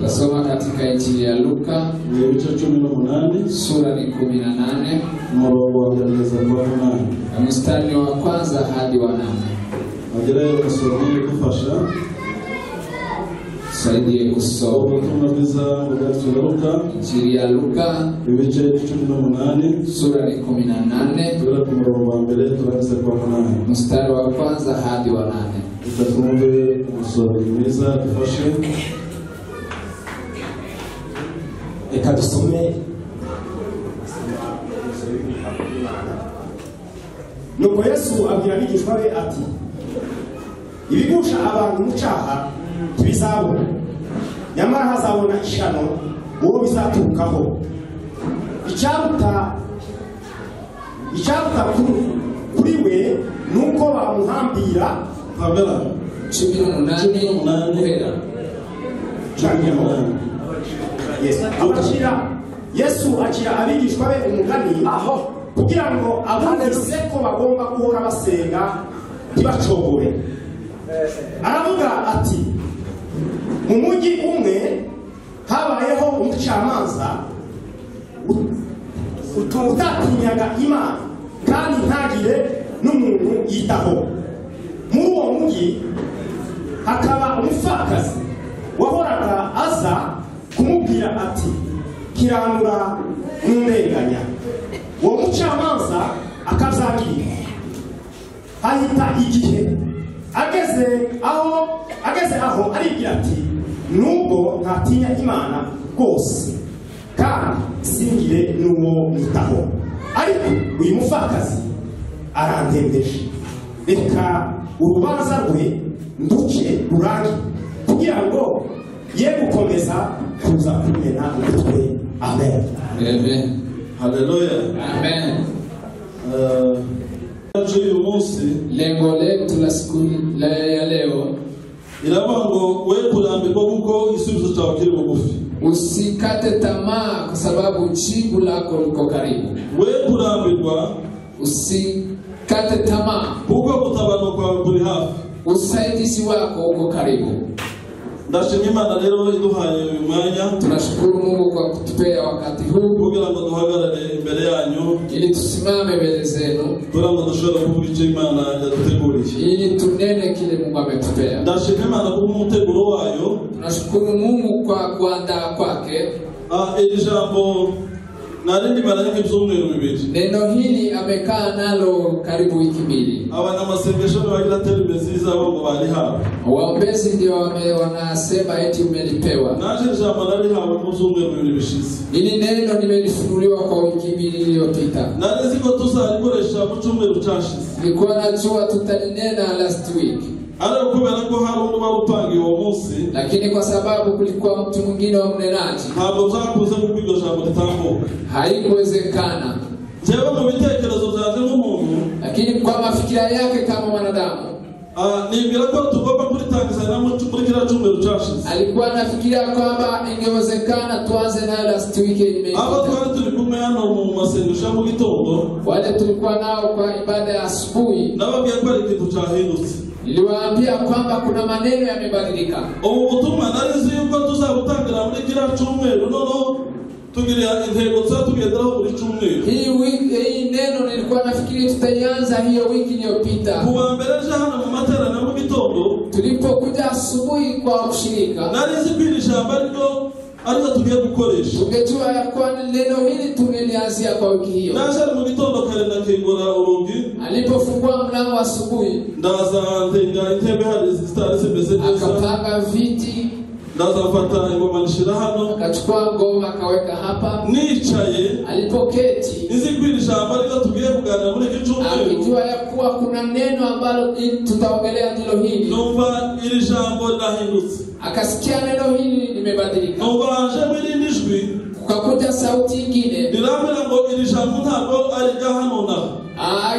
Nasoma katika Injili ya Luka sura ni 18 mstari wa kwanza hadi wa 8. Agerayo kusomye kufasha saidie kusoma Injili ya Luka ibice 18 sura ni 18 tura ku murongo wa mbere turaza kwa 8 mstari wa kwanza hadi wa 8. Tutafunze umusoro mwiza dufashe. Reka dusome. Nuko Yesu abwira abigishwa be ati, ibigusha abantu mu cyaha tubizabona, nyamara hazabona ishano uwo bizaturukaho. Icyaruta kuri we nuko bamuhambira Abela 18 guhera. Yesu akira abigishwa be umugani kugira ngo abumvise ko bagomba guhora basenga ntibacogore. Aravuga ati, mu mujyi umwe habayeho umucamanza utatinyaga Imana kandi ntagire n'umuntu yitaho. Muri uwo mujyi hakaba umupfakazi wahoraga aza kumubwira ati, kiranura n'umurenganya. Uwo mucamanza akazagirira. Hahita igihe ageze aho aribwira ati, nubwo ntatinya Imana rwose kandi singire n'uwo nitaho, ariko uyu mupfakazi arandembeje. Reka urubanza rwe nduce rurangi kugira ngo ye gukomeza kuza kumena umutwe. Amen. Amen. Haleluya. Amen. Uyu munsi Lengo letu la siku ya leo irabango we kurambirwa kuko isubizo cyawe kiri bugufi. Usikate tamaa kwa sababu jibu lako liko karibu. We kurambirwa usikate tamaa kuko kutabano kwa kuri hafi. Usaidizi wako uko karibu. Ndashimye Imana rero iduhaye uyu mwanya. Tunashukuru Mungu kwa kutupea wakati huu kugira ngo duhagarare imbere yanyu ili tusimame mbele zenu kugira ngo dushobore kuvuga icyo Imana yaduteguriye, ili tunene kile Mungu ametupea. Ndashimye Imana ku muteguro wayo. Tunashukuru Mungu kwa kuandaa kwake. Iri jambo narindi baranyika ibyumweru bibiri. Neno hili amekaa nalo karibu wiki mbili. Abanyamasengesho bagira televiziza ngo bari hawe. Waombezi ndio wanasema eti umelipewa. Naje jambo nari hawe mu byumweru bibiri bishize. Hili neno nimelifunuliwa kwa wiki mbili iliyopita. Nari ziko tuzarikoresha mu cyumweru cyashize. Nilikuwa najua tutalinena last week. Ariko kubera ko hari umuntu warupangiye uwo munsi, lakini kwa sababu kulikuwa mtu mwingine wa mnenaji, ntabwo zakuze kubigo jambo litambuka. Haikuwezekana. Jewe mu bitekerezo byaje nk'umuntu, lakini kwa mafikira yake kama mwanadamu, nibwira ko tugomba kuritangiza na muri kila cyumweru cyashize. Alikuwa anafikiria kwamba ingewezekana tuanze na last week imepita. Aba twari turi kumwe hano mu masengesho mu gitondo, wale tulikuwa nao kwa ibada ya asubuhi, nababwiye ko ari ikintu cyahindutse. Niliwaambia kwamba kuna maneno yamebadilika. Ubutumwa narizi yuko tuzabutangira muri kila cyumweru, nono tugira intego tugenderaho buri cyumweru. Hii neno nilikuwa nafikiri tutaanza hiyo wiki iliyopita. Kuwa mbeleje hano mu materaniro mu gitondo, tulipokuja asubuhi kwa ushirika, narizi kwirisha ariko tugiye gukoresha. Tungejua ya kwa neno hili tungelianzia kwa wiki hiyo. Naje mu gitondo kare ndakingura urugi. Alipofungua mlango asubuhi, ndaza ndenga intebe hari zitari zimeze neza. Akapanga viti. Ndaza mfata ingoma nishira hano. Akachukua ngoma akaweka hapa. Nicaye. Alipoketi, nizi kwirisha ariko tugiye kuganira muri cyumweru. Akijua ya kuwa kuna neno ambalo tutaongelea ndilo hili. Numva iri jambo lahindutse. Akasikia neno hili limebadilika. Numva aje muri nijwi. Kukakuja sauti nyingine. Niramira ngo iri jambo ntabwo ari hano na.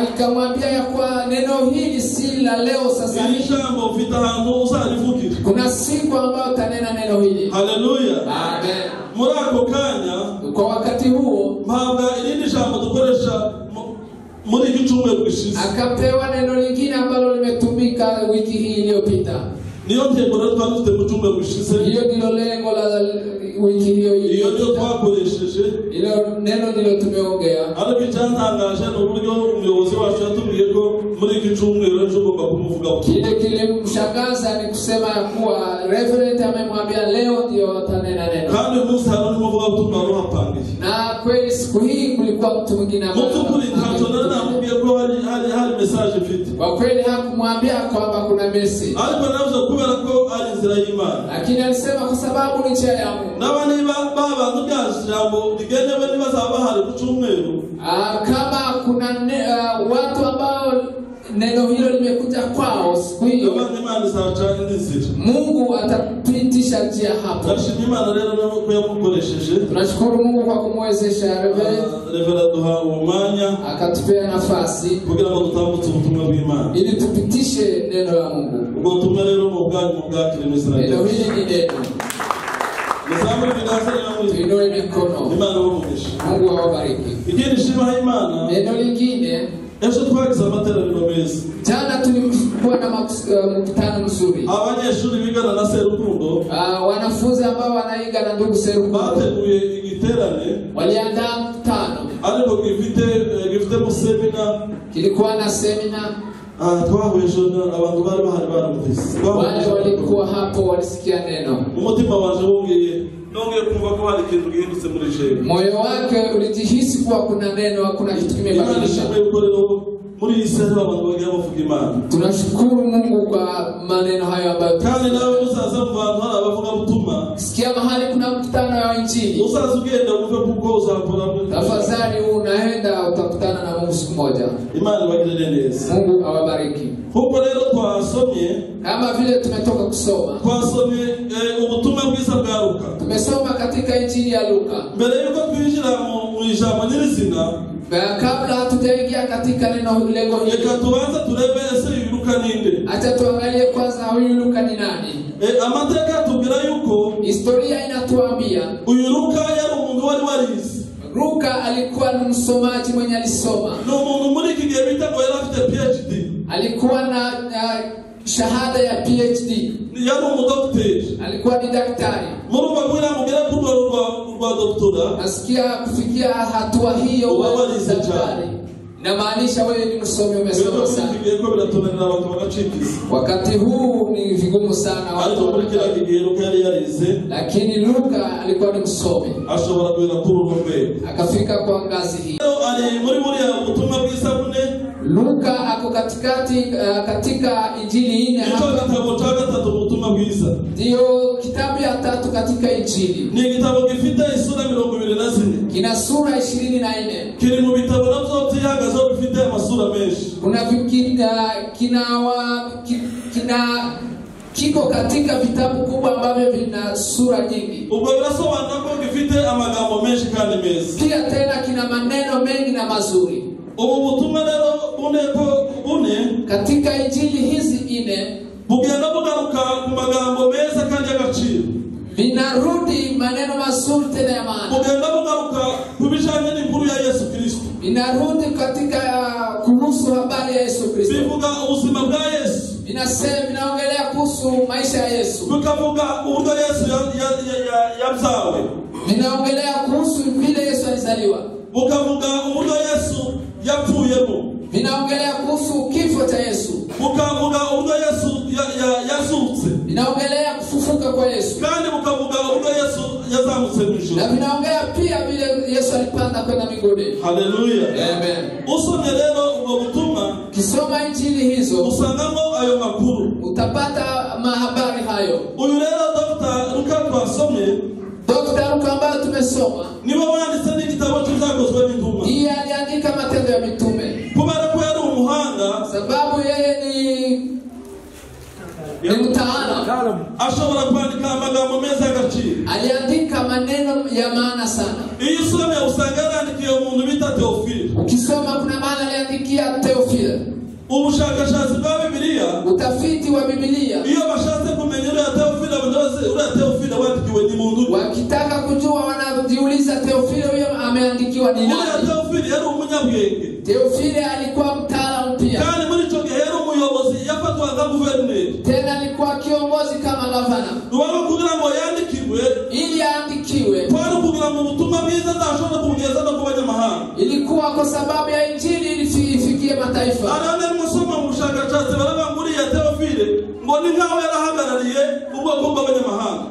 Ikamwambia ya kwa neno hili si la leo sasa hivi. Iri jambo vita hantu uzarivugira. Kuna siku ambayo utanena neno hili. Haleluya. Amen. Muri ako kanya, kwa wakati huo, mpabwa irindi jambo dukoresha muri cyumweru gishize. Akapewa neno lingine ambalo limetumika wiki hii iliyopita. Niyo ntego twari dufite mu gushize Hiyo ndilo lengo la wiki hiyo iyo ndio twakoresheje Ilo neno ndilo tumeongea. ariko icyantangaje n'uburyo umuyobozi wacu yatubwiye ko muri iki cyumweru ejo ugomba kumuvuga Kile kilimshangaza ni kusema kuwa Reverend amemwambia leo ndio atanena neno. kandi umunsi hari n'umuvuga ubutumwa ruhapangiye Na kweli siku hii kulikuwa mtu mwingine mu by'ukuri ntacyo namubwiye ko hari message mfite. Kwa kweli hakumwambia kwamba kuna message. Ariko navuze kubera ko ari inzira y'Imana. Lakini alisema kwa sababu ni njia ya Mungu. N'abandi baba n'byajambo bigenewe nibazaba hari ku cyumweru. Kama kuna watu ambao neno hilo limekuja kwao siku hiyo, Imana izabacana inzira. Mungu atapitisha njia hapo. Ndashimira Imana rero no yamukoresheje. Tunashukuru Mungu kwa kumwezesha Reverend duha umwanya akatupea nafasi kugira ngo dutambutse ubutumwa bw'Imana. ili tupitishe neno la Mungu. Ubwo tumwe rero mu bwakire mu Israeli. Neno hili ni neno. Nizamuri biganza yangu. Tuinue mikono. Imana umugisha. Mungu awabariki. Ikindi shima Imana. Neno lingine, ejo twagize amateraniro meza. Jana tulikuwa na mkutano mzuri. Abanyeshuri bigana na Serukundo, wanafunzi ambao wanaiga na ndugu Serukundo bateguye igiterane, waliandaa mkutano. ariko gifite mu seminar, Kilikuwa na seminar. Twahuye abantu bari bahari barumvise. Wale walikuwa hapo walisikia neno. Umutima wanje nongeye kumva ko hari ikintu gihindutse muri jewe. Moyo wake ulijihisi kuwa kuna neno, hakuna kitu kimebadilika. Muri Israeli abantu bagiye bavuga Imana. Tunashukuru Mungu kwa maneno hayo ambayo. Kandi nawe uzaza mu bantu hari abavuga butumwa. Sikia mahali kuna mkutano wa injili. Uzaza ugenda uve kuko uzakora. Tafadhali unaenda utakutana na Mungu siku moja. Imana ibagirire neza. Mungu awabariki. Huko rero twasomye, kama vile tumetoka kusoma. Twasomye ubutumwa bwiza bwa Luka. Tumesoma katika injili ya Luka. Mbere yuko twinjira mu ijambo nyirizina, kabla hatujaingia katika neno lengo hili, reka tubanze turebe ese Luka ninde. Acha tuangalie kwanza huyu Luka ni nani. Amateka tubwira yuko historia inatuambia uyu Luka yari umuntu wari warize. Luka alikuwa ni msomaji mwenye alisoma. Ni umuntu muri iki gihe bita ngo yari afite PhD. Alikuwa na shahada ya PhD. Yari umudokiteri. Alikuwa ni daktari. Mungu bagwira mugera kwa doktora. Nasikia kufikia hatua hiyo wa daktari. Inamaanisha wewe ni msomi, umesoma sana. Wakati huu ni vigumu sana watu. Lakini Luka alikuwa ni msomi. Akafika kwa ngazi hii. Luka ako katika injili nne hapa. Ndio kitabu ya tatu katika injili. Ni kitabu gifite isura 24. Kina sura 24. Kiri mu bitabo navyo byagazo bifite amasura menshi. Kuna kiko katika vitabu kubwa ambavyo vina sura nyingi. Ubwo birasobanura ko gifite amagambo menshi kandi meza. Pia tena kina maneno mengi na mazuri. Ubu butumwa rero bune katika injili hizi ine bugenda bugaruka ku magambo meza kandi y'agaciro. Vinarudi maneno mazuri tena ya maana. Bugenda bugaruka kubijanye n'inkuru ya Yesu Kristo. Vinarudi katika kuhusu habari ya Yesu Kristo. Bivuga ubuzima bwa Yesu. Vinaongelea kuhusu maisha ya Yesu. Bukavuga uburyo Yesu yabyawe. Vinaongelea kuhusu vile Yesu alizaliwa. Bukavuga uburyo Yesu yapfuyemo. Vinaongelea kuhusu kifo cha Yesu. Bukavuga uburyo Yesu yazutse. Vinaongelea kufufuka kwa Yesu. Kandi bukavuga uburyo Yesu yazamutse mu ijuru. Na vinaongelea pia vile Yesu alipanda kwenda mbinguni. Haleluya. Amen. Usomye rero ubwo butumwa, kisoma injili hizo, usangamo ayo makuru. Utapata mahabari hayo. Uyu rero Dr. Luka twasomye, Dr. Luka ambaye tumesoma, niwe wanditse n'igitabo cy'ibyakozwe n'intumwa. Yeye aliandika matendo ya mitume. Kubera ko yari umuhanga, sababu yeye ni mtaalamu, ashobora kwandika amagambo meza y'agaciro. Aliandika maneno ya maana sana. Iyo usomye usanga yarandikiye umuntu bita Theophile. Ukisoma kuna maana aliandikia Theophile. Ubushakashatsi bwa Biblia, utafiti wa Biblia, iyo bashatse kumenya uriya Theophile abandoze uriya Theophile wandikiwe ni muntu. Wakitaka kujua wanajiuliza Theophile huyo ameandikiwa ni nani? Uriya Theophile yari umunyabwenge. Theophile alikuwa mtaalamu pia. Kandi muri cyo gihe yari umuyobozi yafatwaga guverineri. Tena alikuwa kiongozi kama Yohana. Nuwanga kugira ngo yandikirwe. Ili yaandikiwe. Kwari kugira ngo ubutumwa bwiza ndashobora kubugeza no kubanyamahanga. Ilikuwa kwa sababu ya injili ifikie mataifa. Arane musoma mu bushakashatsi barabanguriye Theophile ngo ni nkaho yarahagarariye ubwoko bw'abanyamahanga.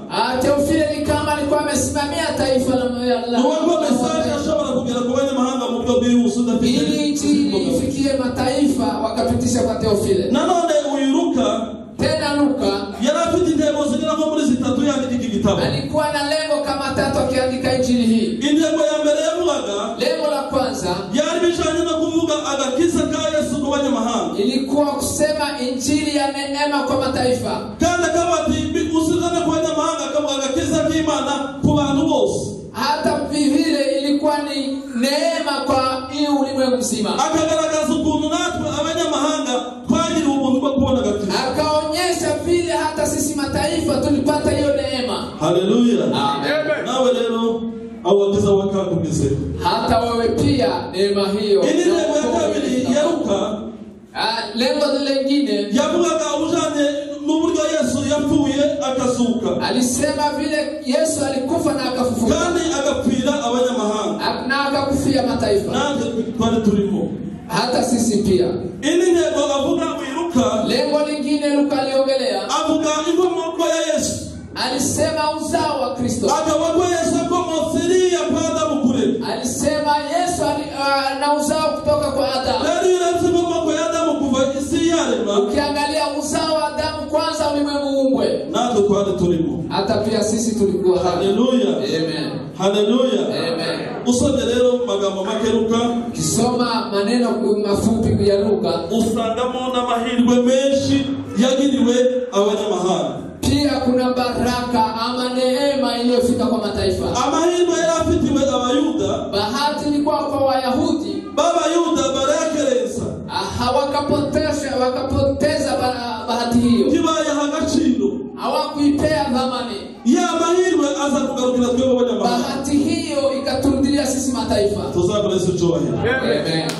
Theophile ni kama alikuwa amesimamia taifa la Allah. Nuwanga message ashobora kugira ku banyamahanga mu byo bwihuse udafite. Ili injili ifikie mataifa wakapitisha kwa Theophile. Nanone uyiruka tena Luka yarafite intego zigera nko muri 3 yandika iki gitabo. Alikuwa na lengo kama 3 akiandika injili hii. Intego ya mbere yavugaga, lengo la kwanza yari bijanye no kuvuga agakiza ka Yesu ku banyamahanga. Ilikuwa kusema injili ya neema kwa mataifa. Kandi akabati usizana ku banyamahanga akavuga agakiza k'Imana ku bantu bose. Hata vile ilikuwa ni neema kwa hii ulimwengu mzima. Akagaragaza ukuntu natwe abanyamahanga twagira ubuntu bwo kubona agakiza. Akaonyesha vile hata sisi mataifa tulipata hiyo neema. Haleluya. Amen. Nawe leo awagiza wakakugize. Hata wewe pia neema hiyo. Ili lengo ya kabiri ya Luka, lengo lingine yavugaga ujanye n'uburyo Yesu yapfuye akazuka. Alisema vile Yesu alikufa na akafufuka. Kandi agapfira abanyamahanga. Na akakufia mataifa. Nange twari turimo. Hata sisi pia. Ili ntego avuga wiruka. Lengo lingine Luka aliongelea. Avuga inkomoko ya Yesu. Alisema uzao wa Kristo. Akavuga Yesu akomotseria kwa Adamu kule. Alisema Yesu na uzao kutoka kwa Adamu. Ndio inasema kwa Adamu kuva isi yarema. Ukiangalia uzao wa Adamu kwanza ulimwengu uumbwe. Nazo twari turimo. Hata pia sisi tulikuwa hapa. Haleluya. Amen. Haleluya. Amen. Usome lero magambo make Luka. Kisoma maneno mafupi ya Luka, usangamo n'amahirwe menshi yagiriwe abanyamahanga. Pia kuna baraka ama neema iliyofika kwa mataifa. Amahirwe yarafitiwe abayuda. Bahati ilikuwa kwa Wayahudi. Baba Yuda barayakerensa. Wakapoteza bahati hiyo. Kibayaha agaciro. Hawakuipea thamani. Ya mahirwe aza kugarukira twebwe abanyamahanga. Bahati hiyo ikaturudia sisi mataifa. Tuzabura Yesu cyubahiro. Amen.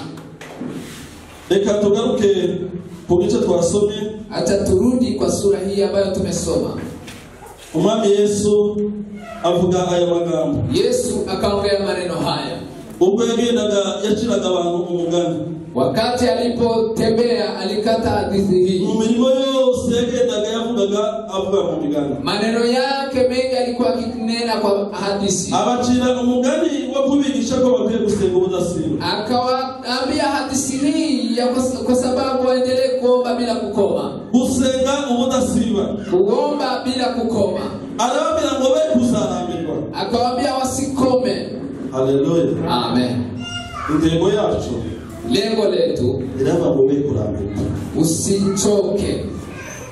Reka tugaruke ku gice twasomye. Acha turudi kwa sura hii ambayo tumesoma. Umwami Yesu avuga aya magambo. Yesu akaongea maneno haya. Ubwo yagendaga yaciraga abantu umugani. Wakati alipotembea alikata hadithi hii. Mu mirimo yose yagendaga yavugaga avuga mu migani. Maneno yake mengi alikuwa akinena kwa hadithi. Abacira umugani wo kubigisha ko bakwiye gusenga ubudasiba. Akawaambia hadithi hii kwa sababu waendelee kuomba bila kukoma. Gusenga ubudasiba. Kuomba bila kukoma. Arababwira ngo be kuzarambirwa. Akawaambia wasikome. Haleluya. Amen. Intego yacu, lengo letu irava ngo be kurambirwa. Usichoke.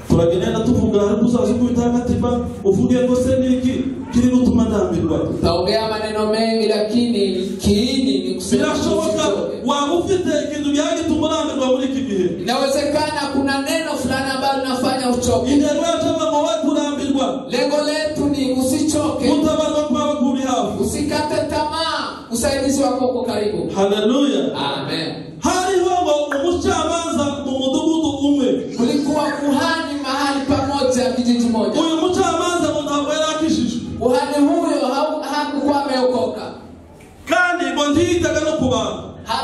Turagenera tuvuga ariko uzaza kubitagatiba uvuge ngo se niki kiri gutuma ndambirwa. Taongea maneno mengi lakini kiini ni kusema birashoboka waba ufite ikintu byagituma urambirwa muri iki gihe. Inawezekana kuna neno fulani ambalo linafanya uchoke. Intego yacu ngo we kurambirwa. Lengo letu ni usichoke. Utabarwa kwa kuri hafi. Usikate tamaa. Usaidizi wako uko karibu. Haleluya. Amen. Hariho ngo umucamanza mu mudugudu umwe. Kulikuwa kuhani mahali pamoja kijiji moja. Uyu mucamanza ngo ntabwo yarakishije. Kuhani huyo hakuwa ameokoka. Kandi ngo ntiyitaga no kubantu.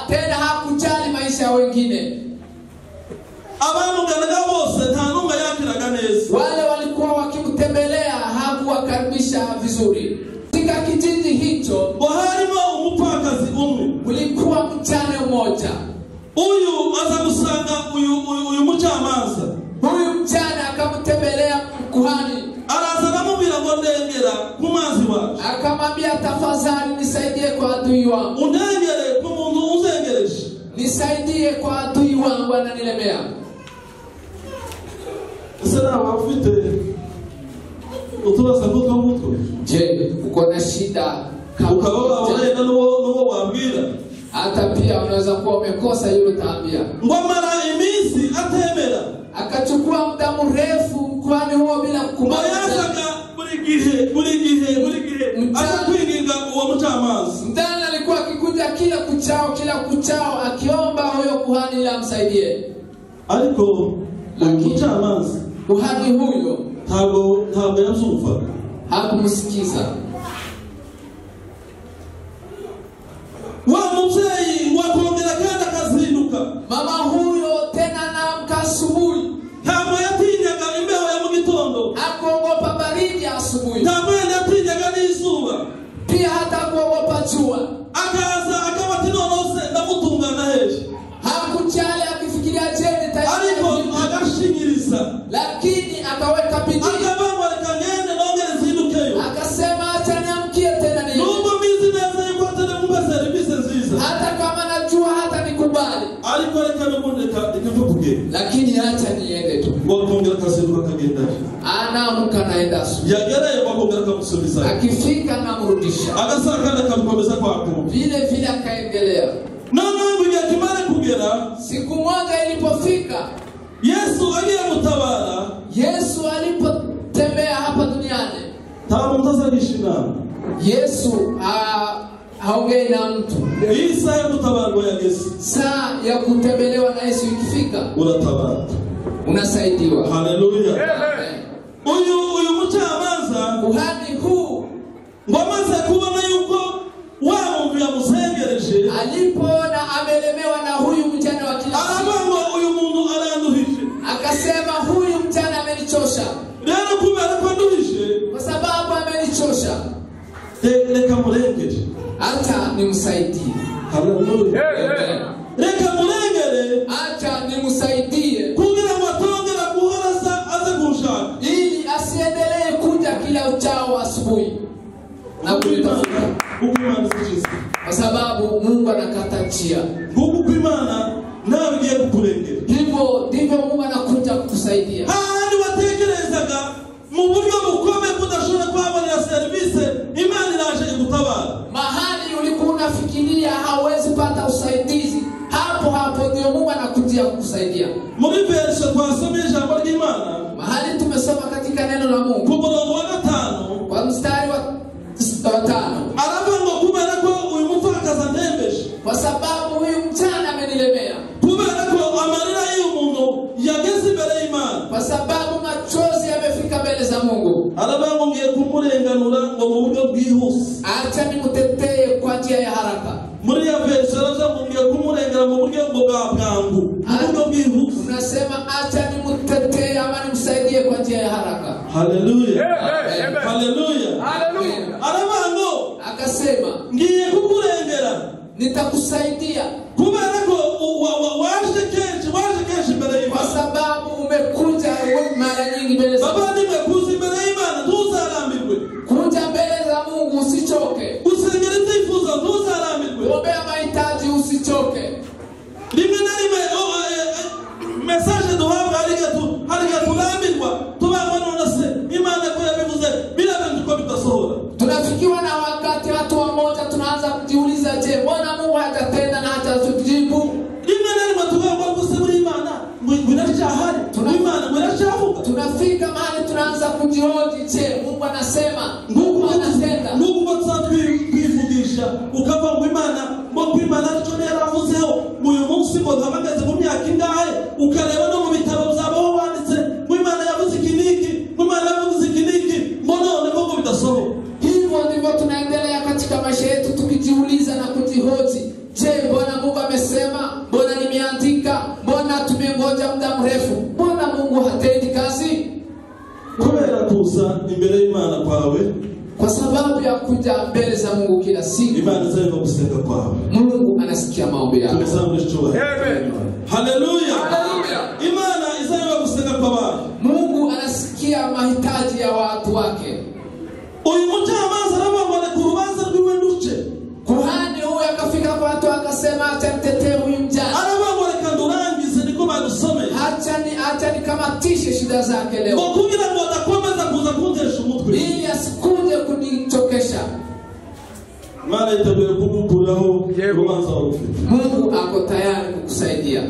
Tena hakujali maisha ya wengine. Abamuganaga bose nta numwe yakiraga neza. Wale walikuwa wakimtembelea hakuwakaribisha vizuri. Katika kijiji hicho harimo umupfakazi umwe. Kulikuwa mjane mmoja. Uyu aza gusanga uyu mucamanza. Huyu mjane akamtembelea kuhani. Araza aramubwira ngo ndengera ku mazi wacu. Akamwambia tafadhali nisaidie kwa adui wangu. Undengere ku muntu uzengereje. Nisaidie kwa adui wangu ananilemea. Sasa wafite utubaza gutwa gutwa. Je, uko na shida kama ukaona nuwo wambira? Hata pia unaweza kuwa umekosa yule utaambia. Ngomara imisi atemera. Akachukua muda mrefu kwani huo bila kukubali. Bayasaga buri gihe. Akakwinginga uwo mucamanza. Ndana alikuwa akikuja kila kuchao akiomba huyo kuhani ili amsaidie. Ariko umucamanza kuhani huyo ntabwo yazumva, hakumsikiza. wa mubyeyi wakongera kandi akazinduka, Mama huyo tena anaamka asubuhi, ntabwo yatinyaga imbeho ya mu gitondo, hakuogopa baridi ya asubuhi, ntabwo yatinyaga n'izuba, pia hata kuogopa jua. akaza akaba ati nonose ndamutungana heje, Hakujali akifikiria je ariko nitaishi, agashinyiriza, lakini akaweka bidii, akabangwa reka ngende nongere nzindukeyo, akasema acha niamkie tena niende, nubwo mbizi neza yuko atari kumbe serivisi nziza, hata kama najua hata nikubali, ariko reka n'ubundi reka kugenda, lakini acha niende tu. wakongera akazinduka akagenda, Anaamka naenda asubuhi, yagereye wakongera akamusubiza, akifika namrudisha, agasanga kandi akamukomeza kwako. vile vile akaendelea. Noneho igihe kimara kugera, Siku moja ilipofika, Yesu agiye gutabara, Yesu alipotembea hapa duniani, nta muntu azagisha inama, Yesu haongei na mtu. iyi saa yo gutabarwa yageze, Saa ya kutembelewa na Yesu ikifika, uratabara. unasaidiwa. Haleluya. Amen. Uyu mucamanza Kuhani huu ngo amaze kubona yuko wa muntu yamusengereje, alipoona amelemewa na huyu mjane wa kila siku, aravuga uyu muntu aranduhije, akasema huyu mjane amenichosha. rero kubera ko anduhije, Kwa sababu amenichosha, reka murengere. acha nimsaidie. Haleluya. Amen. Reka murengere Acha nimsaidie kugira ngo atongera guhoraza aze kunshaka, ili asiendelee kuja kila uchao asubuhi na kunitafuta, kuko Imana izikiza, kwa sababu Mungu anakata njia. kuko Imana nawe igiye kukurengera. Hivyo ndivyo Mungu anakuja kutusaidia. Hahandi watekerezaga mu buryo bukomeye kudashobora kuhabonera serivisi, Imana iraje igutabara. Mahali ulikuwa unafikiria hauwezi pata usaidizi, hapo hapo ndio Mungu anakujia kukusaidia. Muri verse twasomye ijambo ry'Imana, Mahali tumesoma katika neno la Mungu ku murongo wa 5, kwa mstari wa 5, aravuga ngo kubera ko uyu mupfakazi andembeje, kwa sababu huyu mjane amenilemea, kubera ko amarira y'umuntu yageze imbere y'Imana, kwa sababu machozi yamefika mbele za Mungu, aravuga ngo ngiye kumurenganura ngo mu buryo bwihuse. acha nimutetee kwa njia ya haraka. Muri ya verse aravuga ngo ngiye kumurengera mu buryo bwa bwangu, mu buryo bwihuse. Unasema acha nimutetee ama nimsaidie kwa njia ya haraka. Haleluya. Amen. Haleluya. Amen. Aravuga ngo Akasema ngiye kukurengera nitakusaidia kubera ko waje kenshi imbere kwa y'Imana. sababu umekuja mara nyingi mbele za Mungu. Baba nimekuza imbere y'Imana, ntuzarambirwe. Kuja mbele za Mungu usichoke. Usengera ibyifuzo, ntuzarambirwe. Ombea mahitaji usichoke. Rimwe na rimwe message duhabwa hariga turambirwa, tubangwa none se Imana ko yabivuze birabe ko bitasohora. Tunafikiwa na wakati watu wamoja tunaanza kujiuliza, je, mbona Mungu hajatenda na hajatujibu? Rimwe na rimwe tugomba gusubira Imana mwirashahari, Imana mwirashavuga. Tunafika mahali tunaanza kujihoji, je, Mungu anasema, Mungu anatenda. Nuko twivugisha ukava ngo Imana ariko yaravuzeho uyu munsi ngo ntabagaze mu myaka ingahe, ukareba no mu bitabo byabo wanditse ngo Imana yavuze ikiniki, ngo Imana yavuze ikiniki, mbona ngo bidasohoka. Hivyo ndivyo tunaendelea katika maisha yetu tukijiuliza na kujihoji, je, mbona Mungu amesema, mbona nimeandika, mbona tumengoja muda mrefu, mbona Mungu hatendi kazi? Kubera kuza imbere y'Imana kwawe, Kwa sababu ya kuja mbele za Mungu kila siku, Imana izayumva gusenga kwawe. Mungu anasikia maombi yako. Tumesema ndicho. Haleluya. Imana izayumva gusenga kwawe. Mungu anasikia mahitaji ya watu wake. Uyu mucamanza arababona ku rubanza rwiwe nduce. Kuhani huyu akafika kwa watu akasema, acha nitetee huyu mjane. Arababona kandurangize niko badusome. Acha nikamatishe shida zake leo. Kugira ngo adakomeza kuza kuntesha umutwe. Ili asikuje kunichokesha. Imana itabuye kugukuraho urubanza warufite. Mungu ako tayari kukusaidia.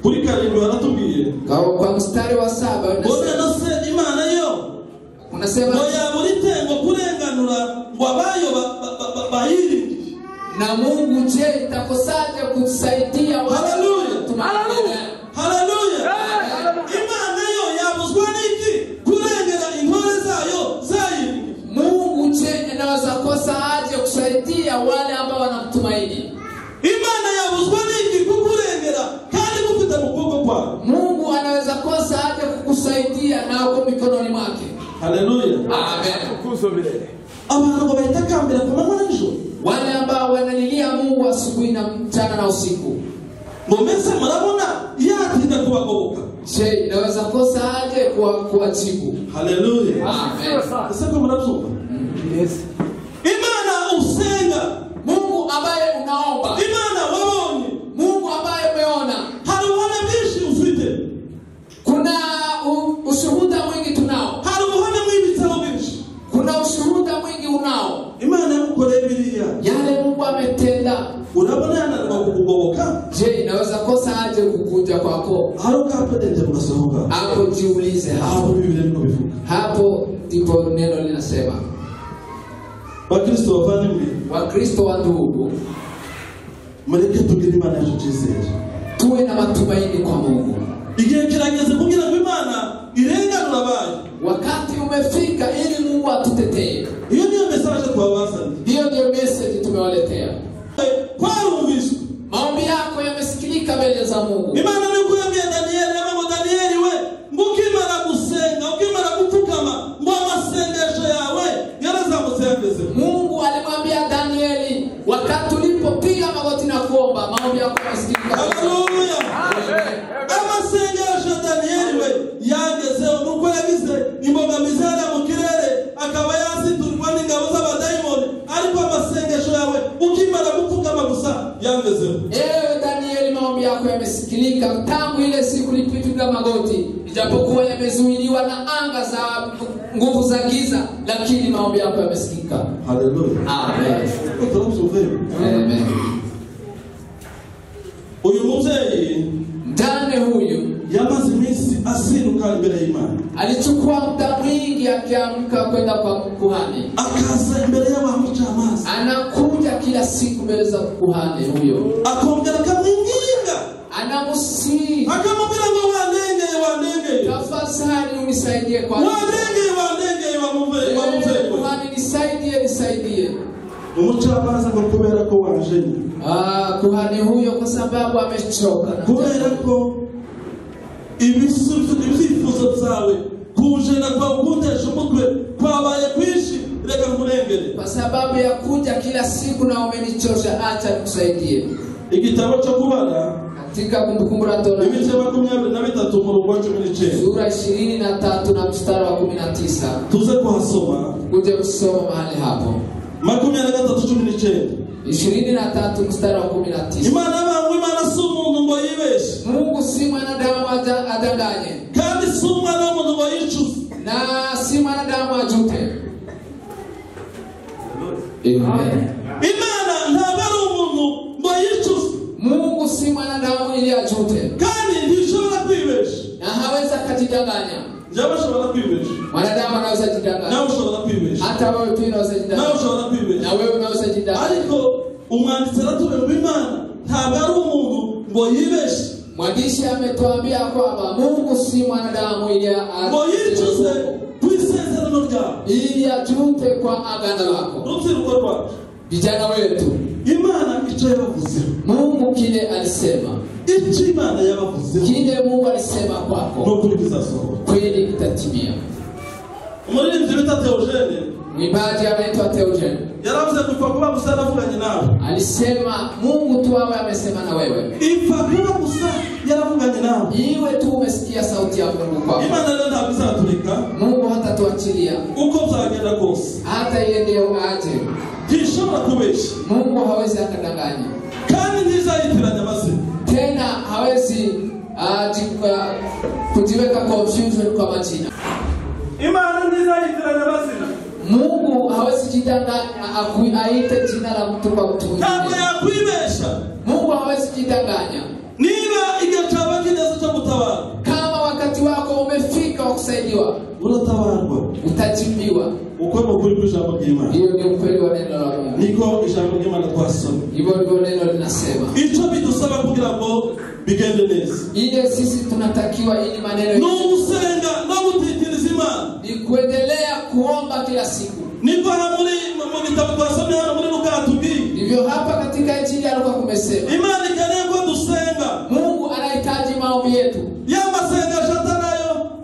Kuri karindwi aratubwiye. Kwa mstari wa 7 unasema Imana yo unasema ngo kurenganura ngo abayo bayiri. Na Mungu je, itakosaje kutusaidia? Haleluya. Haleluya. Imana yo yabuzwa niki? kusaidia wale ambao wanamtumaini. Imana yabuzwa n'iki kukurengera kandi mufite mu kuboko kwawe. Mungu anaweza kosa aje kukusaidia na uko mikononi mwake. Haleluya. Amen. Abantu ngo bayitakambira ku manywa na nijoro. Wale ambao wanalilia Mungu asubuhi na mchana na usiku. Mbese murabona yatinda kubagoboka. Je, naweza kosa aje kuwajibu? Haleluya. Amen. Sasa mnabyumva? Yes. Imana usenga, Mungu ambaye unaomba, Imana wabonye, Mungu ambaye umeona. hari ubuhamya bwinshi ufite. Kuna ushuhuda mwingi tunao. Hari ubuhamya mw'ibitabo bwinshi. Kuna ushuhuda mwingi unao. Imana yamukoreye biriya. Yale Mungu ametenda. Urabona yananirwa kukugoboka? Je, inaweza kosa aje kukuja kwako? Hari ukapedente mugasohoka. Hapo jiulize hapo. Hapo Biblia niko bivuga. Hapo ndipo neno linasema. Bakristo bavandimwe, Wakristo wa ndugu, mureke tugire Imana yacu cyizere. tuwe na matumaini kwa Mungu. Igihe kirageze kugira ngo Imana irenganura abantu. Wakati umefika ili Mungu atutetee. Iyo niyo message twabazanye. Hiyo ndio message tumewaletea. Kwarumvishwe. Maombi yako yamesikilika mbele za Mungu. Imana niko yambia Danieli, ngo Danieli we, ngukimara gusenga, ukimara gupfukama, ngo amasengesho yawe yarazamutse yageze. Mungu alimwambia Danieli, wakati ulipopiga magoti na kuomba, maombi yako yamesikilika. Haleluya. Amasengesho Danieli we yagezeho nuko yagize imbogamizi ya mu kirere, akaba yaziturwa n'ingabo z'abadayimoni, ariko amasengesho yawe ukimara gupfukama gusa yagezeho. Ewe Danieli, maombi yako yamesikilika tangu ile siku ulipopiga magoti, ijapokuwa yamezuiliwa na anga za nguvu za giza, lakini maombi yako yamesikika. Haleluya. Amen. Amen. Uyu mubyeyi Mjane huyu yamaze iminsi asiruka imbere y'Imana. alichukua muda mwingi akiamka kwenda kwa kuhani. Akaza imbere y'abamucamanza. Anakuja kila siku mbele za kuhani huyo. Akongera akamwinginga. Anamusihi, Akamubwira ngo wandengeye. tafadhali unisaidie kwa Wandengeye wamuveye. kuhani, nisaidie. Umucamanza ngo kubera ko waje. Kuhani huyo kwa sababu amechoka. Kubera ko ibisubizo byawe kujena kwa ukundesha umutwe kwabaye kwishi, reka nkurengere. Kwa sababu ya kuja kila siku na umenichosha, acha nikusaidie. Igitabo cyo kubara Katika Kumbukumbu la Torati ibice 23 mu rugo 19 sura 23 na mstari wa 19. tuze kuhasoma. Uje kusoma mahali hapo. 23:19. 23 mstari wa 19. Imana si umuntu ngo yibeshe, Mungu si mwanadamu adanganye, kandi si umwana w'umuntu ngo yicuze. na si mwanadamu ajute. Amen. Imana ntabwo ari umuntu ngo yicuze, Mungu si mwanadamu ili ajute, kandi ntishobora kwibesha. na hawezi akajidanganya. Njyewe ushobora kwibesha, Mwanadamu anaweza jidanganya, nawe ushobora kwibesha, hata wewe pia unaweza nawe jidanganya, ushobora kwibesha. na wewe unaweza jidanganya. Ariko umwanditsi aratubwira ngo Imana ntabwo ari umuntu ngo yibeshe, Mwandishi ametuambia kwamba Mungu si mwanadamu ili ngo yicuze ku isezerano ryawe, ili ajute kwa agano lako. rubyiruko rwacu. Vijana wetu, Imana icyo yabavuzeho, Mungu kile alisema, icyo Imana yabavuzeho kile Mungu alisema kwako n'ukuri kizasohora. kweli kitatimia. Umuririmbyi bita Theogene Mwimbaji anaitwa Theogene yaravuze kuva kuba gusa yaravuganye nawe. alisema Mungu tu awe amesema na wewe, Ipfa kuba gusa yaravuganye nawe. iwe tu umesikia sauti ya Mungu kwako. Imana rero ntabwo izatureka Mungu hatatuachilia uko byagenda kose, hata yende aje. ntishobora kubeshya, Mungu hawezi akadanganya, kandi ntizayitiranya amazina. tena hawezi kujiweka confusion kwa majina. Imana ntizayitiranya amazina. Mungu hawezi jidanganya aite jina la mtu kwa mtu Ntabwo mwingine. yakwibesha. Mungu hawezi jidanganya. Niba igihe cyaba kigeze cyo gutabara, Kama wakati wako umefika wa kusaidiwa, uratabarwa. utajibiwa. Uko ni ukuri kw'ijambo ry'Imana. Hiyo ni ukweli wa neno la Mungu. Niko ijambo ry'Imana twasoma. Hivyo ndivyo neno linasema. Icyo bidusaba kugira ngo bigende neza Ile sisi tunatakiwa ili maneno ni ugusenga no gutitiriza Imana. ni kuendelea kuomba kila siku. Niko hamuri mu gitabo twasomye hano muri Luka atubwiye. Ndivyo hapa katika Injili ya Luka kumesema. Imana ikeneye ko dusenga. Mungu anahitaji maombi yetu. Yamasengesho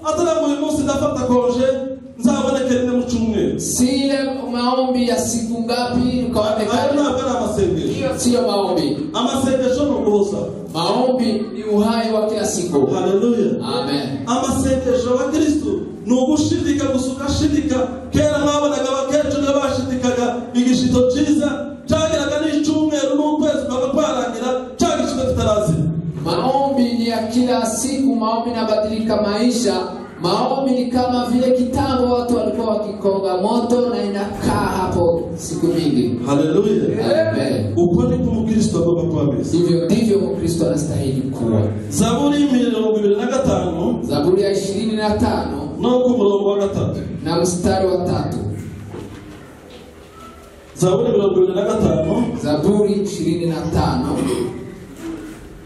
ataramu uyu munsi ndafata konje nzabonekera rimwe mu cyumweru. Sile maombi ya siku ngapi ukaonekana? Ayo ntabwo ari amasengesho. Sio maombi. Amasengesho ni uguhoza. Maombi ni uhai wa kila siku. Haleluya. Amen. Amasengesho wa Kristo ni ugushidika gusuka shidika. Kera mwabonaga abakecuru bashidikaga igishito cyiza cyagiraga n'icyumweru n'ukwezi kwarangira cyagishito kitarazira. Maombi ni ya kila siku. Maombi inabadilika maisha. Maombi ni kama vile kitambo watu walikuwa wakikonga moto na inakaa hapo siku mingi. Haleluya. Amen. Uko ni kumkristo baba kwa Yesu. Ndivyo Mkristo anastahili kuwa. Zaburi 25. Zaburi ya 25 no ku murongo wa 3 na mstari wa 3. Zaburi 25. Zaburi 25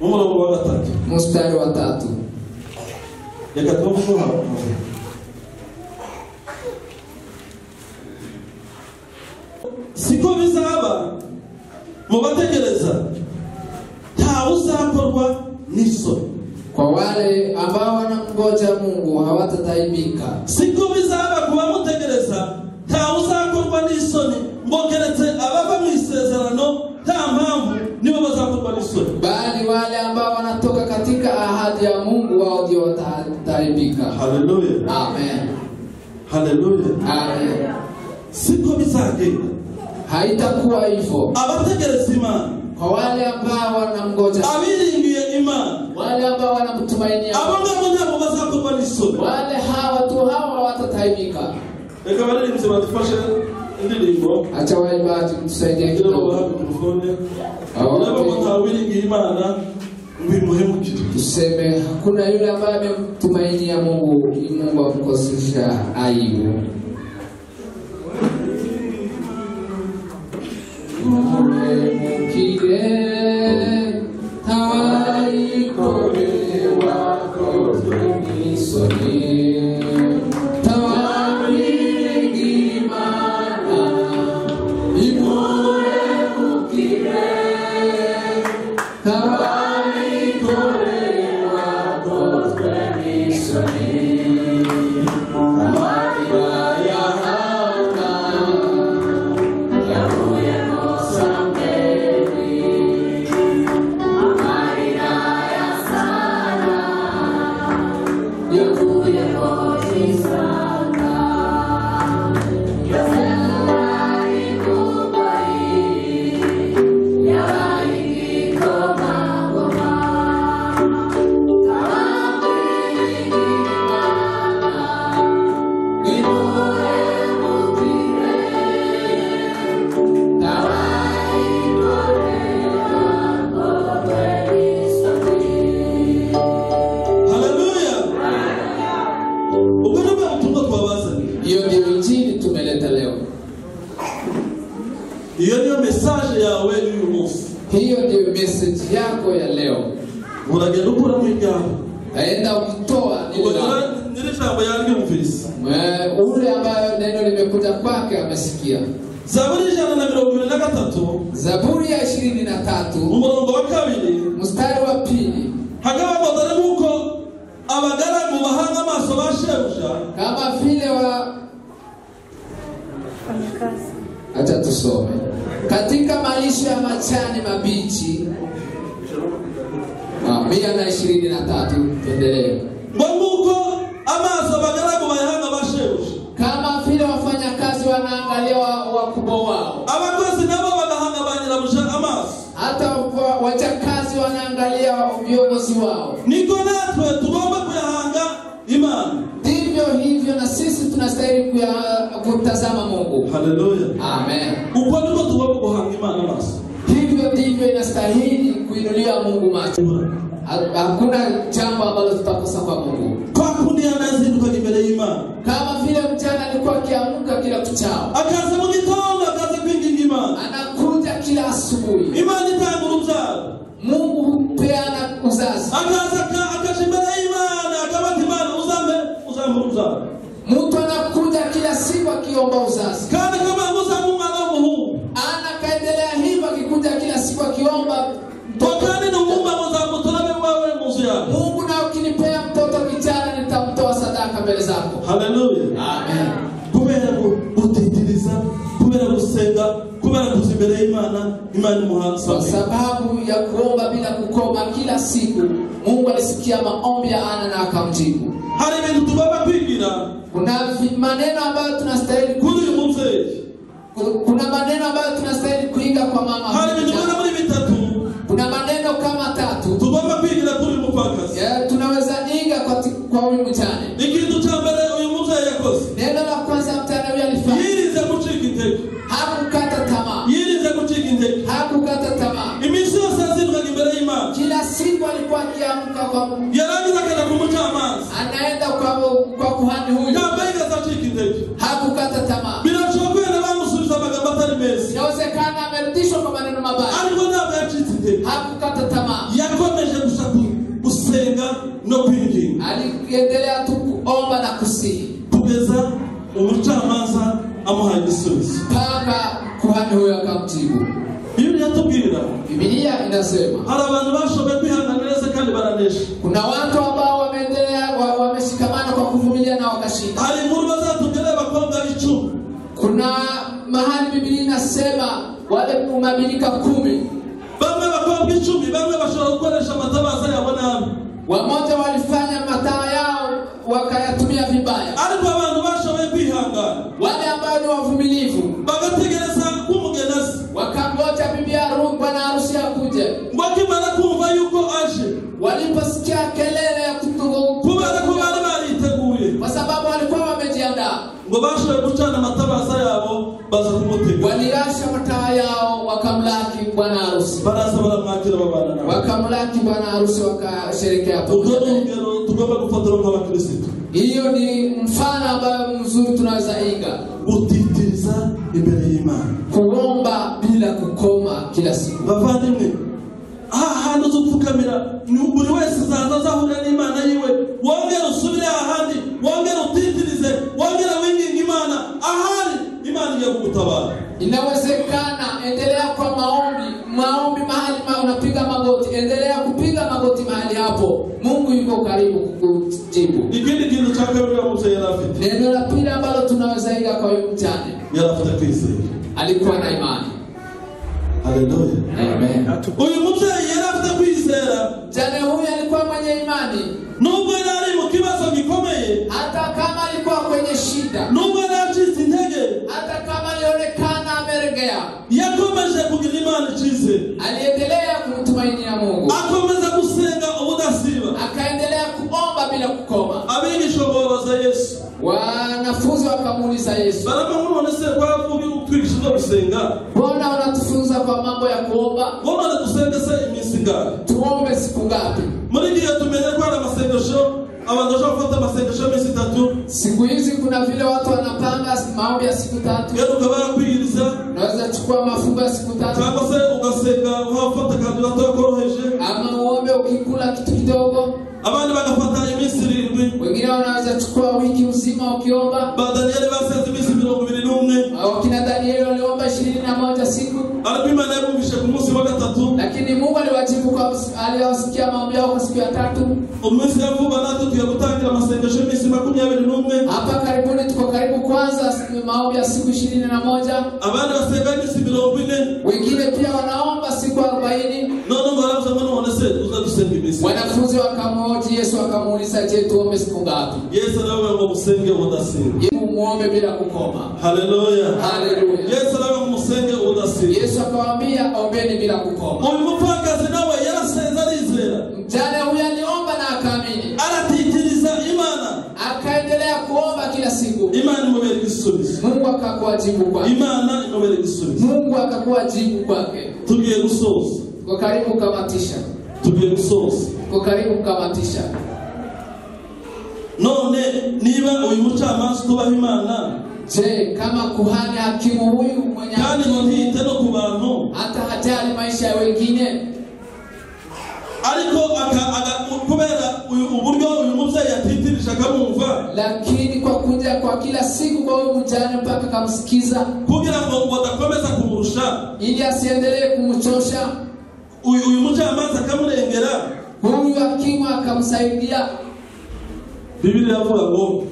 umurongo wa 3 mstari wa 3. Reka tuvuge hapo. Siko bizaba mu bategereza nta uzakorwa n'iso. Kwa wale ambao wanamngoja Mungu hawatataibika. Siko bizaba kuba mutegereza nta uzakorwa n'isoni ngo keretse abava mu isezerano nta mpamvu nibo bazakorwa n'isoni. Bali wale ambao wanatoka katika ahadi ya Mungu wao ndio watataibika. Haleluya. Amen. Haleluya. Amen. Siko bizagenda. Haitakuwa hivyo. Abategereza Imana. Kwa wale ambao wanamngoja. Abiringiye Imana. Wale ambao wanamtumainia. Abo ngabo nabo bazakorwa n'isoni. Wale tu hawa hawatataibika. Reka baririmbye badufashe indirimbo. Acha waimbaji tusaidie kidogo. Nabo ntawiringiye Imana bimuhemukire. Tuseme hakuna yule ambaye amemtumainia Mungu ili Mungu amkosesha aibu. Mukire tawai kore wako tunisoni tawai gimana imure mukire tawai kore wako tunisoni Hiyo ndio message yako ya leo. Unagenda ukora mu igamba. Aenda ukitoa nilishambo yangi mfilisi. Ule ambaye neno limekuja kwake amesikia. Zaburi 123. Zaburi ya 23. Umurongo wa 2. Mstari wa 2. Hakaba modare muko abagaragu bahanga amaso bashebusha. Kama vile wa acha tusome. Katika malisho ya majani mabichi. 123 tuendelee. Muko amaso abagaragu bahanga bashebusha. Kama vile wafanyakazi wanaangalia wakubwa wao. Abakozi nabo bagahanga banyirabusha amaso. Hata wachakazi wanaangalia viongozi wao. Niko natwe tugomba kuyahanga Imana. Ndivyo hivyo na sisi tunastahili kutazama Mungu. Haleluya. Amen. Uko niko tugomba kuhanga Imana amaso. Hivyo ndivyo inastahili kuinulia Mungu macho. Hakuna jambo ambalo tutakosa kwa Mungu. Kwa kundi anazinduka imbere y'Imana. Kama vile mchana alikuwa akiamka kila kuchao. Akaza mu gitondo akaza kwinginga Imana. Anakuja kila asubuhi. Imana itanga urubyaro. Mungu hupeana uzazi. Akaza akajimbera Imana akabati Imana uzambe urubyaro. Mtu anakuja kila siku imbere y'Imana, Imana imuhansa. Kwa sababu ya kuomba bila kukoma kila siku, Mungu alisikia maombi ya Ana na akamjibu. Hari ibintu tugomba kwigira. Kuna maneno ambayo tunastahili kuri uyu muvyeyi. Kuna maneno ambayo tunastahili kuiga kwa mama. Hari ibintu bigana muri bitatu. Kuna maneno kama 3 tugomba kwigira kuri mupfakazi. Tunaweza iga kwa huyu mjane. Ikintu cha mbere uyu muvyeyi yakoze. Neno la kwanza mjane huyu alifanya. Yirize gucika intege. Hakukata tamaa. Yirize gucika intege. Hakukata tamaa. Iminsi yose azindukaga imbere y'Imana. Kila siku alikuwa akiamka kwa Mungu. Yarangiza akaja kumucamanza. Anaenda kwa kuhani huyu. Ntabega zacika intege. Hakukata tamaa. Birashoboka na bamusubiza amagambo atari meza. Inawezekana amerudishwa kwa maneno mabaya. Ariko ntabwo yacitse intege. Hakukata tamaa. Yakomeje gusenga no kwinginga. Aliendelea tu kuomba na kusihi. Kugeza umucamanza amuhaye igisubizo. Mpaka kuhani huyo akamjibu. Biblia yatubwira. Biblia inasema hari abantu bashoboye kwihanganira kandi baranesha. Kuna watu ambao wameendelea wameshikamana kwa kuvumilia na wakashinda. Hari inkuru bazatubwira bakobwa 10. Kuna mahali Biblia inasema wale mabilika 10. Bamwe bakobwa 10 bamwe bashobora gukoresha amatabaza yabo nabi. Wamoja walifanya mataa yao wakayatumia vibaya. Ariko abantu bashoboye kwihangana. Wale ambao ni wavumilivu bagategereza kumugenasi. Wakangoja bibi harusi bwana harusi akuje. Wakimara kumva yuko aje. Waliposikia kelele ya kutungo kubera ko bari bariteguye. Kwa sababu walikuwa wamejiandaa. Ngo bashoboye gucana amatabaza yabo baza kumutega. Walirasha mataa yao wakamlaki bwana harusi. Baraza baramwakira babana nawe. Wakamlaki bwana harusi wakasherehekea pamoja. Tugomba gufatira nk'abakristo. Hiyo ni mfano ambao mzuri tunaweza iga. Utitiriza imbere y'Imana. Kuomba bila kukoma kila siku. Bavandimwe, hano zupfukamira buri wese zahura n'Imana yiwe. Wongera usubire ahandi, wongera utitirize, wongera winginga Imana. Ahari Imana igiye kugutabara. Inawezekana endelea kwa maombi mahali unapiga magoti, endelea kupiga magoti mahali hapo. Mungu yuko karibu kukujibu. Ikindi kintu cha kabiri ya Musa yarafite. Neno la pili ambalo tunaweza iga kwa huyu mjane. Yarafite kwizera. Alikuwa na imani. Haleluya. Amen. Uyu mubyeyi yarafite kwizera. Mjane huyu alikuwa mwenye imani. Nubwo yari mu kibazo gikomeye, hata kama alikuwa kwenye shida, nubwo yacitse intege, hata kama alionekana ameregea, yakomeje kugira Imana icyizere. Aliendelea kumtumainia Mungu. Akomeza gusenga ubudasiba. Akaendelea kuomba bila kukoma. Abigisha babaza Yesu. Wanafunzi wakamuuliza Yesu, baramuona se kwa kwigisha gusenga. Mbona unatufunza kwa mambo ya kuomba? Mbona unadusenga se iminsi ngapi? Tuombe siku ngapi? Muri gihe tumenye ko ari amasengesho, abantu bashobora amasengesho iminsi 3. Siku hizi kuna vile watu wanapanga maombi ya siku 3. Yero ukabara kwiyiriza. Unaweza chukua mafungo ya siku 3. Cyangwa se ugasenga uhafata kandi batokoroheje. Ama uombe ukikula kitu kidogo. Abandi bagafata iminsi 7. Wengine wanaweza chukua wiki nzima ukiomba. Danieli basenze iminsi 21. Wakina Danieli waliomba 21 siku. Alipima na yabumvisha ku munsi wa 3. Lakini Mungu aliwajibu kwa aliwasikia maombi yao kwa siku ya 3. Umunsi yavuba nato tuyagutangira amasengesho iminsi 21. Hapa karibuni tuko karibu kwanza maombi ya siku 21. Abandi basenga iminsi 40. Wengine pia wanaomba siku 40. None ngo aravuza ngo none se uzadusenga iminsi. Wanafunzi wakamhoji Yesu, akamuuliza, je, tuombe siku ngapi? Yesu anawe ngo musenge udasinga. Muombe bila kukoma. Haleluya. Haleluya. Yesu anawe ngo musenge udasinga. Yesu akamwambia ombeni bila kukoma. Uyu mupfakazi nawe yarasenza arizera. Mjane huyu aliomba na akaamini. Aratitiriza Imana. Akaendelea kuomba kila siku. Imana imubera igisubizo. Mungu akakujibu kwake. Imana imubera igisubizo. Mungu akakujibu kwake. Tugiye gusoza. Kwa karibu kukamatisha. Tugiye gusoza. Kwa karibu kukamatisha. None niba uyu mucamanza tubaha Imana, je, kama kuhani hakimu huyu mwenye kandi ntihite no ku bantu, hata hajali maisha ya wengine, ariko kubera uburyo uyu mubyeyi yatitirije akamumva, lakini kwa kuja kwa kila siku kwa huyu mjane mpaka kamsikiza, kugira ngo wadakomeza kumurusha, ili asiendelee kumchosha, uyu mucamanza akamurengera, huyu hakimu akamsaidia. Biblia yavuga ngo,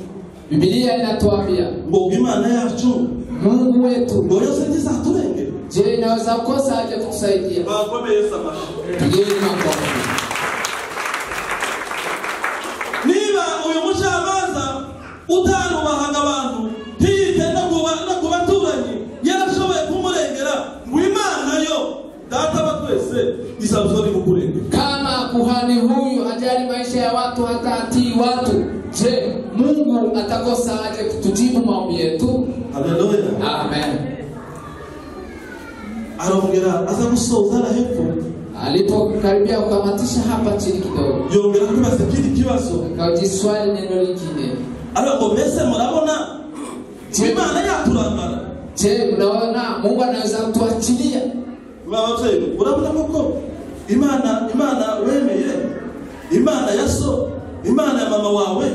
Biblia inatuambia ngo Imana yacu, Mungu wetu ngo yose ntizaturengera. Je, inaweza kukosa aje kutusaidia? bakomeye samashi Tugeni makofi. niba uyu mucamanza utanubahaga abantu ntiyitenda no kubaturanyi yarashoboye kumurengera ngo Imana yo data wa twese izabuzwa ni kukurengera. Kama kuhani huyu hajali maisha ya watu hata atii watu, je, Mungu atakosa aje kutujibu maombi yetu? Haleluya. Amen. Arongera aza gusoza na hepfo Alipokaribia kukamatisha hapa chini kidogo, yongera kubaza ikindi kibazo akajiswali neno lingine. ariko mbese murabona Imana yaturangara? Je, mnaona Mungu anaweza kutuachilia? Babavyeyi urabona koko Imana wemeye, Imana yaso, Imana ya mama wawe,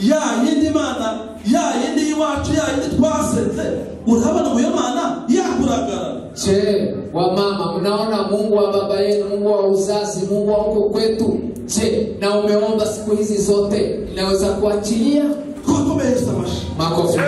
ya yindi Imana, ya yindi iwacu, ya yindi twasenze, urabona uyo Mana yakuragara? Je, wa mama mnaona Mungu wa baba yenu, Mungu wa uzazi, Mungu wa huko kwetu, je, na umeomba siku hizi zote, inaweza kuachilia? Twakomeye samashi. Makofi.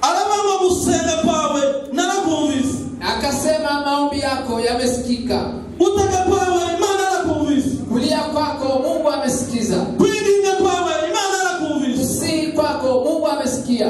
Arabanga gusenga kwawe narakumvise. Akasema maombi yako yamesikika. Utaka kwawe Imana narakumvise. Kulia kwako Mungu amesikiza. Kwinginga kwawe Imana narakumvise. Kusihi kwako Mungu amesikia.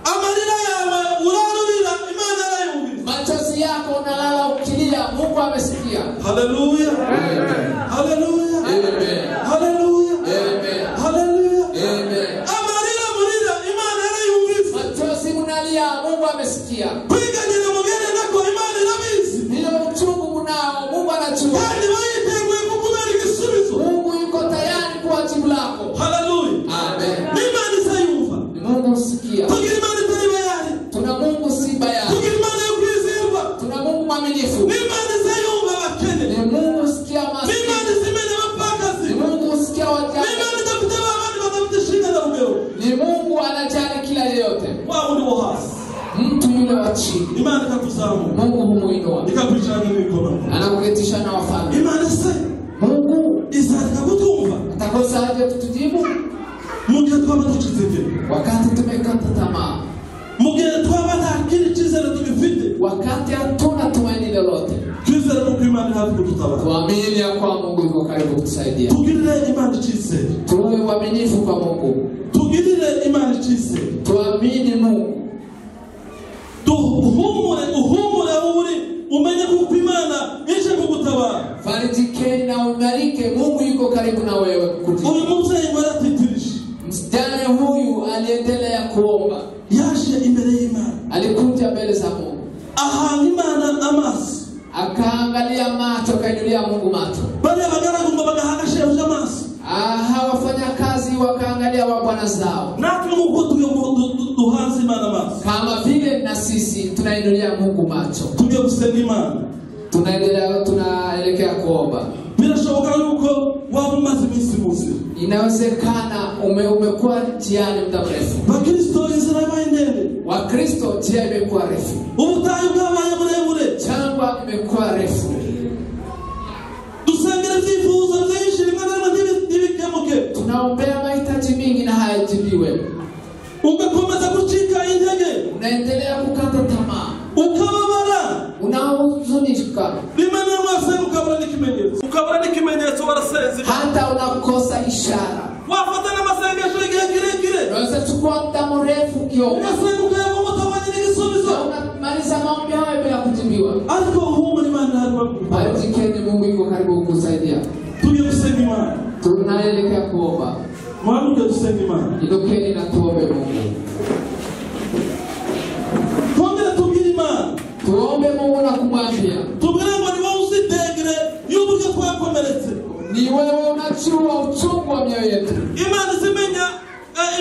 Amarira yawe urarurira Imana narayumvise. Machozi yako unalala ukilia Mungu amesikia. Haleluya. Amen. Haleluya. Amen. Haleluya. Amen. Haleluya. Amen. Amarira murira Imana narayumvise. Machozi mnalia Mungu amesikia. Kwiganyira mugere nako Imana irabizi. Bila uchungu mnao Mungu anajua. Kandi bayiteguye kukubera igisubizo. Mungu yuko tayari kwa jibu lako. Haleluya. Amen. Imana isayumva. Mungu usikia. Tugira Imana itari bayari. Tuna Mungu si bayani. Tugira Imana yo kwizerwa. Tuna Mungu mwaminifu. Imana isayumva bakene. Ni Mungu usikia maskini. Imana isimene abapfakazi. Ni Mungu usikia wajane. Imana idafite abandi badafite ishinga na rugero. Ni Mungu anajali kila yeyote. Wa uri wo hasi. Mtu yule wa chini Imana ikakuzamura. Mungu humuinua. Ikakwicarana n'ibikoma. Anakuketisha na wafalme. Imana se Mungu izareka kutumva. atakosa aje kutujibu Mu gihe twaba ducitse intege. wakati tumekata tamaa, Mu gihe twaba nta kindi cyizere tugifite. wakati hatuna tumaini lolote. Twizere ko Imana iri hafi kudutabara. Tuamini ya kwa Mungu yuko karibu kutusaidia. Tugirire Imana icyizere. Tuwe waaminifu kwa Mungu. Tugirire Imana icyizere. Tuamini Mungu. Uhumure uri umenye kuko Imana ije kugutabara. Farijikeni na uimarike, Mungu yuko karibu na wewe kujibu. Uyu mubyeyi waratitirishe. Msichana huyu aliendelea kuomba. Yaje imbere y'Imana. Alikuja mbele za Mungu. Ahanga Imana amaso. Akaangalia macho, akainulia Mungu macho. Bale bagaragu ngo bagahanga shebuja amaso. Hawafanya kazi wakaangalia wa bwana zao. Natwe nk'uko duhanze Imana amaso. Kama vile na sisi tunainulia Mungu macho. Tugiye gusenga Imana. Tunaelekea kuomba. Birashoboka yuko waba umaze iminsi muzima. Inawezekana umekuwa njiani muda mrefu. Bakristo inzira yabaye ndende. Wakristo njia imekuwa refu. Ubutayu bwabaye burebure. Jangwa imekuwa refu. Dusengera ibyifuzo byinshi rimwe na rimwe ntibikemuke. Tunaombea mahitaji mingi na hayajibiwe. Umekomeza gucika intege. Unaendelea kukata tamaa. Ukababara. Unahuzunika. Rimwe na rimwe ukabura n'ikimenyetso. Ukabura n'ikimenyetso warasenze. Hata unakosa ishara. Wafata n'amasengesho y'igihe kirekire. Unaweza chukua muda mrefu ukiomba. Unasenga ukayabona utabonye n'igisubizo. Unamaliza maombi hayo bila kujibiwa. Ariko uhumure Imana harimo. Farijikeni, Mungu yuko karibu kukusaidia. Tugiye gusenga Imana. Tunaelekea kuomba. Mwamuke dusenga Imana. Indokeni na tuombe Mungu. Twongere tubwire Imana. Tuombe Mungu na kumwambia. Tubwire ngo ni wowe uzitegere y'uburyo twakomeretse. Ni wewe unajua uchungu wa mioyo yetu. Imana zimenya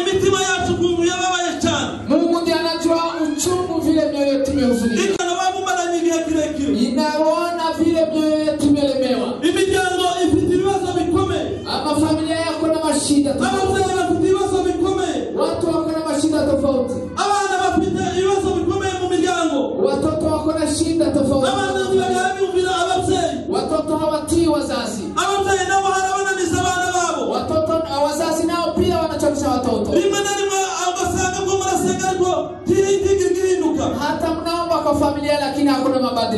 imitima yacu kuntu yababaye cyane. Mungu ndiye anajua uchungu vile mioyo yetu imehuzunika. Ikana babumaranye igihe kirekire. Inaona vile mioyo yetu imelemewa. Imiryango ifite ibibazo bikomeye. Ama familia yako na mashida tofauti. Ababyeyi bafite ibibazo bikomeye. Watu wako na mashida tofauti. Abana bafite ibibazo bikomeye mu miryango. Watoto wako na shida tofauti. Abana ntibagabimvira ababyeyi. Watoto hawatii wazazi. Ababyeyi nabo harabananiza abana babo. Wazazi nao pia wanachokesha watoto. Rimwe na rimwe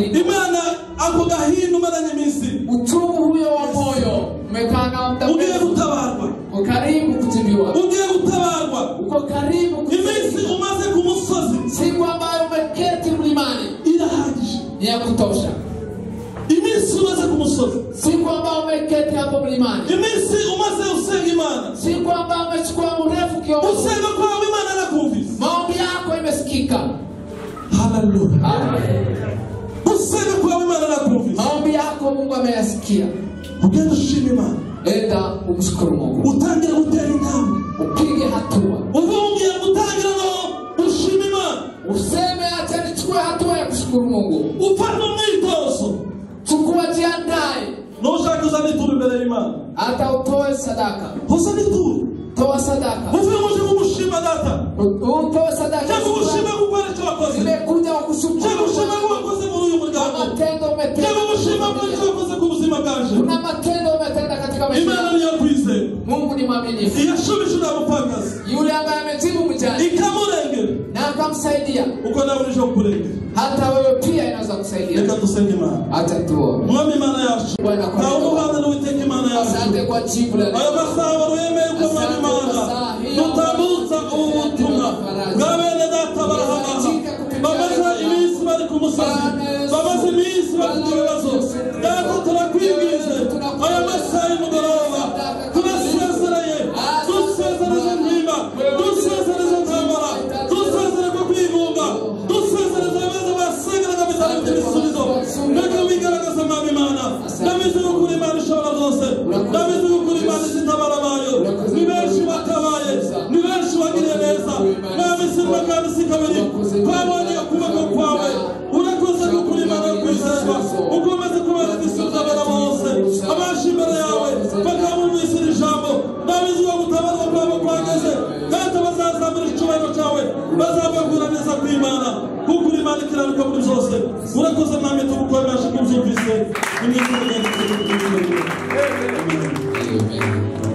kuathirika. Imana ako gahinda umaranye iminsi. Uchungu huyo wa moyo umekaa nao muda Ugiye mrefu. gutabarwa. Uko karibu kutibiwa. Ugiye gutabarwa. Uko karibu kutibiwa. Iminsi umaze ku musozi. Siku ambayo umeketi mlimani Irahagije. ni ya kutosha. Iminsi umaze ku musozi. Siku ambayo umeketi hapo mlimani. Iminsi umaze usenga Imana. Siku ambayo umechukua mrefu kiasi. Usenga kwa Imana nakumvise. Maombi yako imesikika. Hallelujah. Amen. Usenga kwa Imana nakumvise. Maombi yako Mungu ameyasikia. Ugenda ushima Imana. Enda umshukuru Mungu. Utangira gutera intambwe. Upige hatua. Uvugiye gutangira no ushima Imana. Useme acha nichukue hatua ya kushukuru Mungu. Ufanye umwitozo. Chukua jiandae. Nushaka uzane ituru imbere y'Imana. Hata utoe sadaka. Uzane ituru. Toa sadaka. Uvuye muje kumushima data. Utoe sadaka. Cyangwa ushima gukora icyo wakoze. Nimekuja kukushukuru. Cyangwa ushima wakoze muri uyu muryango. Matendo umetenda. Cyangwa ushima icyo wakoze ku buzima bwaje. Kuna matendo umetenda katika maisha. Imana ni yakwize. Mungu ni mwaminifu. Iyashubije n'abapagazi. Yule ambaye amejibu mjane. Ikamurengera. Na akamsaidia. Uko nawe urisho kurengera. Hata wewe pia inaweza kusaidia. Reka dusenge Imana. Acha tuombe. Mwami Imana yacu. Bwana kwa Na umuhanda n'uwiteka Imana yacu. asante kwa jibu la Aya masaha wemeye ko Mwami Imana dutambutsa ubutumwa bw'abene data barahama bamaze iminsi bari ku musozi bamaze iminsi bafite ibibazo data turakwibwize aya masaha y'umugoroba turasezereye dusezereze mpimba dusezereze ntambara dusezere ko kwigunga dusezereze abaza basengeraga bitari ibisubizo reka wigaragaza Mwami Imana ndabizi gukura Imana ishobora byose ndabizi gukura Imana izitabara bayo ni benshi batabaye ni benshi bagiriye neza Mwami sinema kandi si kabiri twabonye ukuboko kwawe urakoze gukura Imana yo kwizerwa ukomeze kubera igisubizo abana bose abaje imbere yawe bakamumvisira ijambo ndabizi ko gutabarwa kwabo kwageze kandi bazazamura icyubahiro cyawe bazabagura neza ku Imana kuko Imana ikiranuka muri byose urakoze Mwami tugukorera kubyumvise iminsi y'ingenzi. Amen.